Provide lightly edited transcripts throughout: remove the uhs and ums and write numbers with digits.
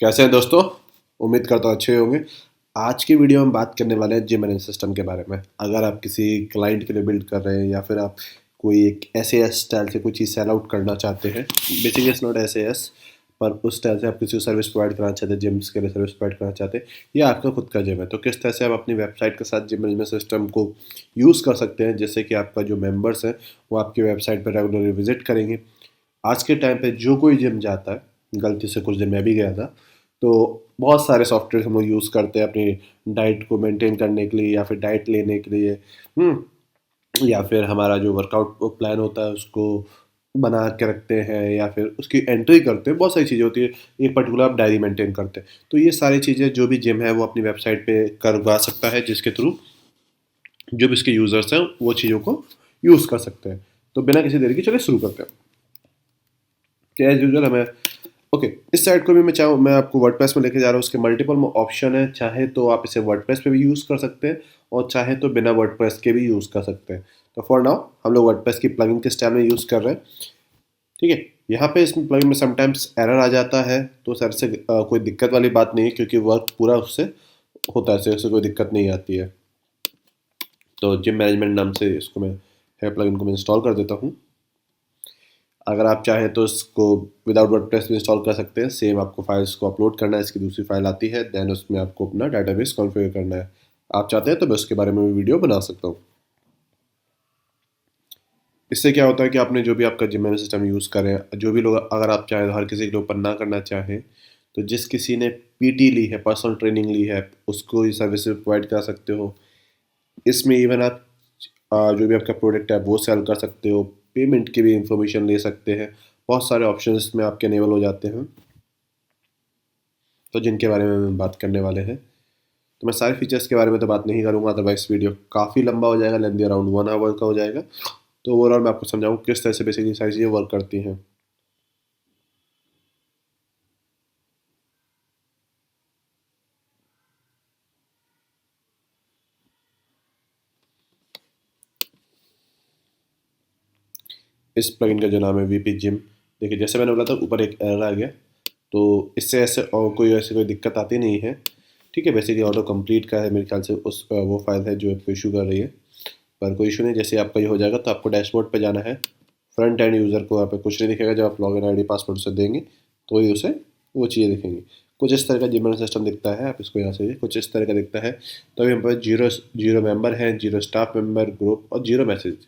कैसे हैं दोस्तों। उम्मीद करता हूँ अच्छे होंगे। आज की वीडियो में बात करने वाले हैं जिम मैनेजमेंट सिस्टम के बारे में। अगर आप किसी क्लाइंट के लिए बिल्ड कर रहे हैं या फिर आप कोई एक ऐसे एस स्टाइल से कोई चीज़ सेल आउट करना चाहते हैं, बेसिकली इट्स नॉट ऐसे एस, पर उस स्टाइल से आप किसी को सर्विस प्रोवाइड करना चाहते हैं, जिम्स के लिए सर्विस प्रोवाइड करना चाहते हैं या आपका खुद का जिम है, तो किस तरह से आप अपनी वेबसाइट के साथ जिम मैनेजमेंट सिस्टम को यूज़ कर सकते हैं जिससे कि आपका जो मेम्बर्स हैं वो आपकी वेबसाइट पर रेगुलरली विजिट करेंगे। आज के टाइम पे जो कोई जिम जाता है, गलती से कुछ दिन मैं भी गया था, तो बहुत सारे सॉफ्टवेयर हम लोग यूज़ करते हैं अपनी डाइट को मेंटेन करने के लिए या फिर डाइट लेने के लिए। या फिर हमारा जो वर्कआउट प्लान होता है उसको बना के रखते हैं या फिर उसकी एंट्री करते हैं। बहुत सारी चीज़ें होती है, एक पर्टिकुलर आप डायरी मेंटेन करते हैं, तो ये सारी चीज़ें जो भी जिम है वो अपनी वेबसाइट पे करवा सकता है, जिसके थ्रू जो भी इसके यूज़र्स हैं वो चीज़ों को यूज़ कर सकते हैं। तो बिना किसी देरी के चलिए शुरू करते हैं। तो एज यूजुअल हमें ओके, इस साइट को भी मैं आपको वर्डप्रेस में लेके जा रहा हूँ। उसके मल्टीपल ऑप्शन है, चाहे तो आप इसे वर्डप्रेस पे भी यूज़ कर सकते हैं और चाहे तो बिना वर्डप्रेस के भी यूज़ कर सकते हैं। तो फॉर नाउ हम लोग वर्डप्रेस की प्लगइन के स्टाइल में यूज़ कर रहे हैं। ठीक है, यहाँ पे इसमें प्लगइन में समटाइम्स एरर आ जाता है, तो सर से कोई दिक्कत वाली बात नहीं है क्योंकि वर्क पूरा उससे होता है, उससे कोई दिक्कत नहीं आती है। तो जिम मैनेजमेंट नाम से इसको मैं है प्लगइन को मैं इंस्टॉल कर देता हूँ। अगर आप चाहें तो इसको विदाउट वर्डप्रेस भी इंस्टॉल कर सकते हैं। सेम आपको फाइल्स को अपलोड करना है, इसकी दूसरी फाइल आती है, देन उसमें आपको अपना डाटाबेस कॉन्फ़िगर करना है। आप चाहते हैं तो मैं उसके बारे में भी वीडियो बना सकता हूँ। इससे क्या होता है कि आपने जो भी आपका जिम मैनेजमेंट सिस्टम यूज़ करें, जो भी लोग, अगर आप चाहें हर किसी के ऊपर ना करना चाहें, तो जिस किसी ने पीटी ली है, पर्सनल ट्रेनिंग ली है, उसको ये सर्विस प्रोवाइड कर सकते हो। इसमें इवन आप जो भी आपका प्रोडक्ट है वो सेल कर सकते हो, पेमेंट की भी इंफॉर्मेशन ले सकते हैं। बहुत सारे ऑप्शन इसमें आपके इनेबल हो जाते हैं, तो जिनके बारे में हम बात करने वाले हैं। तो मैं सारे फीचर्स के बारे में तो बात नहीं करूँगा, अदरवाइज वीडियो काफ़ी लंबा हो जाएगा, लेंदी अराउंड 1 आवर का हो जाएगा। तो ओवरऑल मैं आपको समझाऊँ किस तरह से बेसिकली सारी चीज़ें वर्क करती हैं। इस प्लगइन का जो नाम है वीपी जिम। देखिए, जैसे मैंने बोला था ऊपर एक एरर आ गया, तो इससे ऐसे और कोई दिक्कत आती नहीं है। ठीक है, बेसिकली ऑटो कंप्लीट का है मेरे ख्याल से, उस वो फाइल है जो आपको इशू कर रही है, पर कोई इशू नहीं। जैसे आपका ये हो जाएगा तो आपको डैशबोर्ड पे जाना है। फ्रंट एंड यूज़र को यहाँ पे कुछ नहीं दिखेगा, जब आप लॉगिन आईडी पासवर्ड उसे देंगे तो ही उसे वो चीज़ें दिखेंगी। कुछ इस तरह का जिम सिस्टम दिखता है, आप इसको यहाँ से कुछ इस तरह का दिखता है। तो अभी हमारे पास जीरो जीरो मेंबर हैं, जीरो स्टाफ मेंबर, ग्रुप और जीरो मैसेज।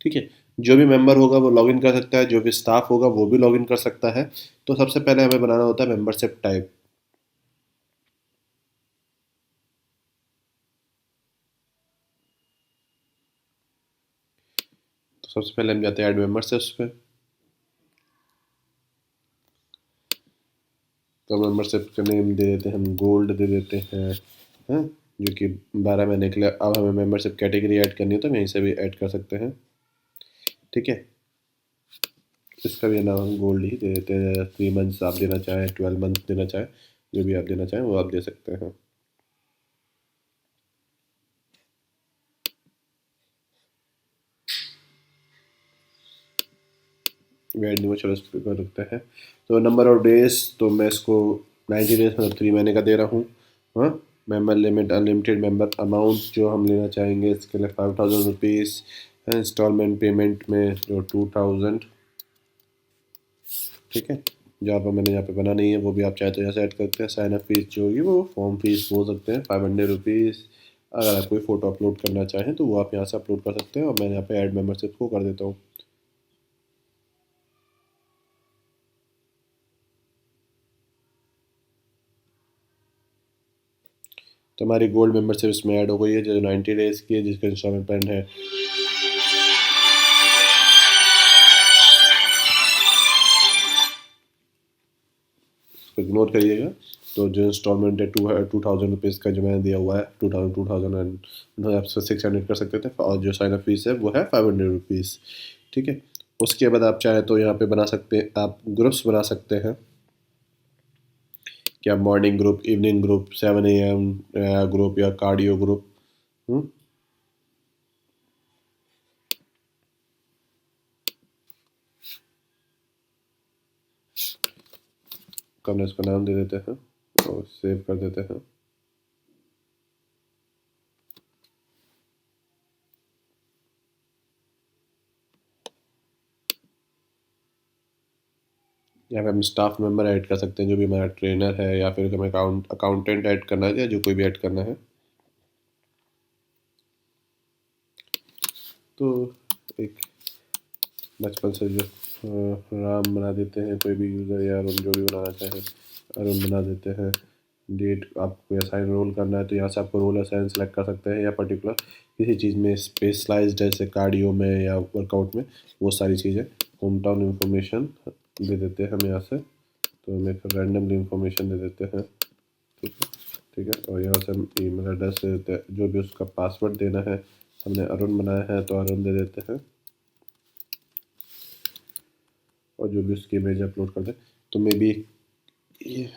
ठीक है, जो भी मेंबर होगा वो लॉगिन कर सकता है, जो भी स्टाफ होगा वो भी लॉगिन कर सकता है। तो सबसे पहले हमें बनाना होता है मेंबरशिप टाइप। तो सबसे पहले हम जाते हैं ऐड मेंबरशिप्स पे। तो मेंबरशिप का नेम दे देते हैं, हम गोल्ड दे देते हैं। हाँ, जो कि 12 महीने के लिए। अब हमें मेंबरशिप कैटेगरी ऐड करनी हो तो हम यहीं से भी ऐड कर सकते हैं। ठीक है, इसका भी नाम हम गोल्ड ही दे देते हैं। 3 मंथ्स आप देना चाहें, 12 मंथ देना चाहें, जो भी आप देना चाहें वो आप दे सकते हैं। वेट नहीं, चलो इस पर रखते हैं। तो नंबर ऑफ डेज तो मैं इसको 90 डेज मतलब 3 महीने का दे रहा हूँ। हाँ, member limit unlimited, member amount जो हम लेना चाहेंगे इसके लिए 5000 रुपीज़। इंस्टॉलमेंट पेमेंट में जो 2000। ठीक है, जहाँ पर मैंने यहाँ पे बना नहीं है वो भी आप चाहे तो यहाँ से ऐड करते हैं। साइन अप फीस जो होगी वो फॉर्म फीस बोल सकते हैं, 500 रुपीज़। अगर आप कोई फ़ोटो अपलोड करना चाहें तो वो आप यहाँ से अपलोड कर सकते हैं, और मैं यहाँ पे ऐड मेंबरशिप को कर देता हूँ। तो हमारी गोल्ड मेंबरशिप इसमें ऐड हो गई है, जो 90 डेज़ की है, जिसका इंस्टॉलमेंट प्लान है। इसको इग्नोर करिएगा। तो जो इंस्टॉलमेंट है 2000 रुपीज़ का जो मैंने दिया हुआ है, 2000 एंड आप 600 कर सकते थे, और जो साइन अप फीस है वो है 500 रुपीज़। ठीक है, उसके बाद आप चाहे तो यहाँ पे बना सकते हैं, आप ग्रुप्स बना सकते हैं कि आप morning group, evening group, 7 AM group या कार्डियो ग्रुप। हम इसको नाम दे देते हैं और सेव कर देते हैं। यहाँ पे हम स्टाफ मेंबर ऐड कर सकते हैं, जो भी हमारा ट्रेनर है, या फिर हमें अकाउंटेंट ऐड करना है, या जो कोई भी ऐड करना है। तो एक बचपन से जो राम बना देते हैं, कोई भी यूज़र या अरुण जो भी बनाना चाहे अरुण बना देते हैं। डेट आपको असाइन रोल करना है तो यहाँ से आपको रोल असाइन सेलेक्ट कर सकते हैं, या पर्टिकुलर किसी चीज़ में स्पेशलाइज्ड जैसे कार्डियो में या वर्कआउट में, वो सारी चीज़ें। होम टाउन इन्फॉर्मेशन दे देते हैं हम यहाँ से, तो हम एक रैंडमली इन्फॉर्मेशन दे देते हैं। ठीक है, और यहाँ से हम ईमेल एड्रेस दे देते हैं, जो भी उसका पासवर्ड देना है। हमने अरुण बनाया है तो अरुण दे देते हैं, और जो भी उसकी इमेज अपलोड कर दे। तो मे बी ये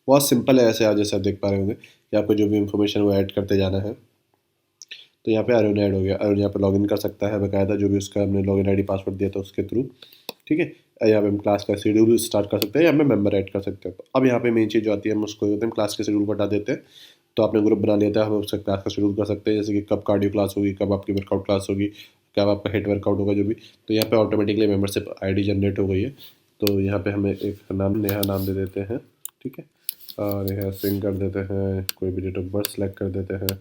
बहुत सिंपल है। ऐसे आप जैसे आप देख पा रहे होंगे कि आपको जो भी इन्फॉर्मेशन वो ऐड करते जाना है। तो यहाँ पे अरुण ऐड हो गया। अरुण यहाँ पे लॉगिन कर सकता है बकायदा, जो भी उसका हमने लॉगिन आईडी पासवर्ड दिया था उसके थ्रू। ठीक है, यहाँ पे हम क्लास का शेड्यूल स्टार्ट कर सकते हैं, या हमें मेंबर ऐड कर सकते हैं। तो अब यहाँ पे मेन चीज़ जो आती है, हम उसको हम क्लास के शेड्यूल को हटा देते हैं। तो आपने ग्रुप बना लिया था, हम उससे क्लास का शेड्यूल कर सकते हैं, जैसे कि कब कार्डियो क्लास होगी, कब आपकी वर्कआउट क्लास होगी, कब आपका हेड वर्कआउट होगा, जो भी। तो यहाँ पे ऑटोमेटिकली मेंबरशिप आईडी जनरेट हो गई है। तो यहाँ पे हमें एक नाम नया नाम दे देते हैं। ठीक है, और यहाँ सिंग कर देते हैं, कोई भी डेट ऑफ बर्थ सेलेक्ट कर देते हैं।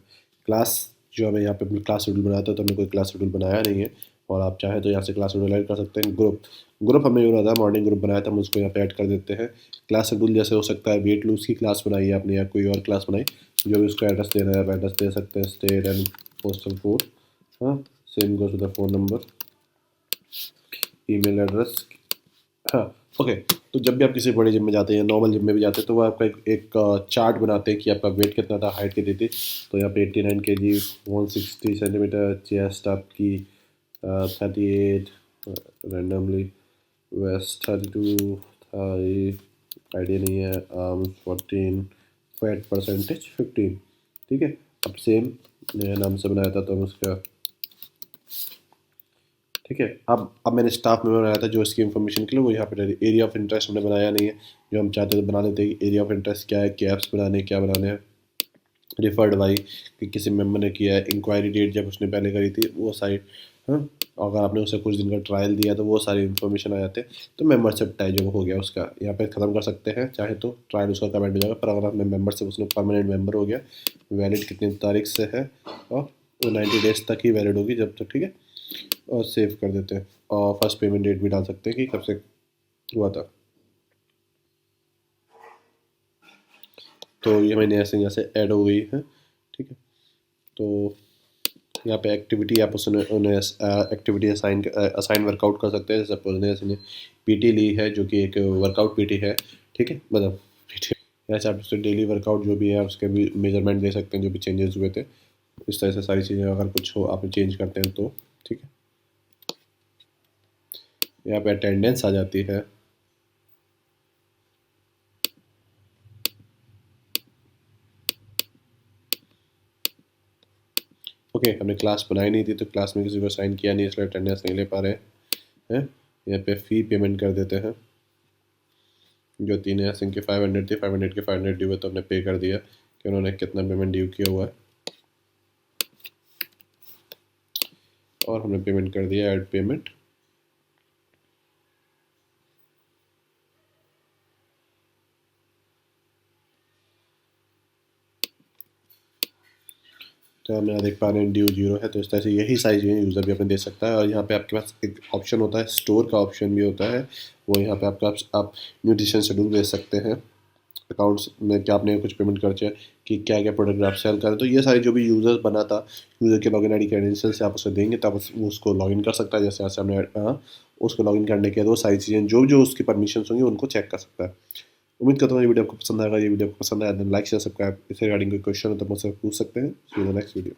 क्लास जो हमें यहाँ पे अपनी क्लास शेड्यूल बनाया था, तो हमने कोई क्लास शेड्यूल बनाया नहीं है, और आप चाहें तो यहाँ से क्लास शेड्यूल ऐड कर सकते हैं। ग्रुप हमने बना था, मॉर्निंग ग्रुप बनाया था, हम उसको यहाँ पे ऐड कर देते हैं। क्लास शेड्यूल जैसे हो सकता है वेट लूज की क्लास बनाई है आपने, या कोई और क्लास बनाई, जो भी उसका एड्रेस देना है आप एड्रेस दे सकते हैं, स्टेट एंड पोस्टल कोड। हाँ, same goes to the phone number, email address. हाँ, ओके। तो जब भी आप किसी बड़े जिम में जाते हैं या नॉर्मल जिम में भी जाते हैं, तो वो आपका एक चार्ट बनाते हैं कि आपका वेट कितना था, हाइट कितनी थी। तो यहाँ पे 89 kg, 160 सेंटीमीटर, चेस्ट आपकी 38, रैंडमली वेस्ट 32, थाई आइडिया नहीं है, आर्म्स 14, फैट परसेंटेज 15। ठीक है, अब सेम नया नाम से बनाया था तो हम उसका। ठीक है, अब मैंने स्टाफ में बनाया था जो इसकी इन्फॉर्मेशन के लिए, वो यहाँ पे एरिया ऑफ इंटरेस्ट हमने बनाया नहीं है। जो हम चाहते थे बना लेते हैं, एरिया ऑफ इंटरेस्ट क्या है, क्या ऐप्स बनाने क्या बनाने हैं, रिफर्ड बाई कि किसी मेंबर ने किया है, इंक्वायरी डेट जब उसने पहले करी थी वो सारी। हाँ, अगर आपने उसे कुछ दिन का ट्रायल दिया तो वो सारी इन्फॉर्मेशन आ जाते हैं। तो मेंबरशिप टाइप जो हो गया उसका यहाँ पे ख़त्म कर सकते हैं, चाहे तो ट्रायल उसका कमेंट हो जाएगा। पर अगर आपने मेंबरशिप उसने परमानेंट मेंबर हो गया, वैलिड कितनी तारीख से है, और वो 90 डेज तक ही वैलिड होगी जब तक। ठीक है, और सेव कर देते हैं, और फर्स्ट पेमेंट डेट भी डाल सकते हैं कि कब से हुआ था। तो ये मैंने ऐसे यहाँ से ऐड हो गई है। ठीक है, तो यहाँ पे एक्टिविटी आप उसने उन्हें एक्टिविटी असाइन वर्कआउट कर सकते हैं। सपोज ने इसने पीटी ली है, जो कि एक वर्कआउट पीटी है। ठीक है, मतलब पीटी ऐसे आप उससे डेली वर्कआउट जो भी है उसके भी मेजरमेंट दे सकते हैं, जो भी चेंजेस हुए थे। इस तरह से सारी चीज़ें अगर कुछ हो आप चेंज करते हैं तो। ठीक है, यहाँ पे अटेंडेंस आ जाती है। ओके, हमने क्लास बनाई नहीं थी तो क्लास में किसी को साइन किया नहीं, इसलिए अटेंडेंस नहीं ले पा रहे हैं। यहाँ पे फ़ी पेमेंट कर देते हैं, जो 3 है सिंह की 500 थी, 500 के 500 ड्यू है, तो हमने पे कर दिया कि उन्होंने कितना पेमेंट ड्यू किया हुआ है, और हमने पेमेंट कर दिया ऐड पेमेंट। तो हम यहाँ देख पा रहे हैं ड्यू 0 है। तो इस तरह से यही सारी चीज़ें यूज़र भी अपने दे सकता है। और यहाँ पे आपके पास एक ऑप्शन होता है, स्टोर का ऑप्शन भी होता है। वो यहाँ पे आपका आप न्यूट्रिशन शेड्यूल दे सकते हैं, अकाउंट्स में क्या आपने कुछ पेमेंट खर्चे कि क्या क्या प्रोडक्ट आप सेल करें। तो ये सारी जो भी यूज़र बना था, यूज़र के लॉगिन आईडी क्रेडेंशियल से आप उसे देंगे तब वो उसको लॉगिन कर सकता है। जैसे यहाँ से हमने उसको लॉगिन करने के बाद वो सारी चीज़ें जो जो उसकी परमिशन होंगी उनको चेक कर सकता है। उम्मीद करता हूँ ये वीडियो आपको पसंद आएगा। ये वीडियो आपको पसंद आया तो लाइक शेयर सब्सक्राइब। इससे रिगार्डिंग कोई क्वेश्चन हो तो मुझसे पूछ सकते हैं। See you in the next video.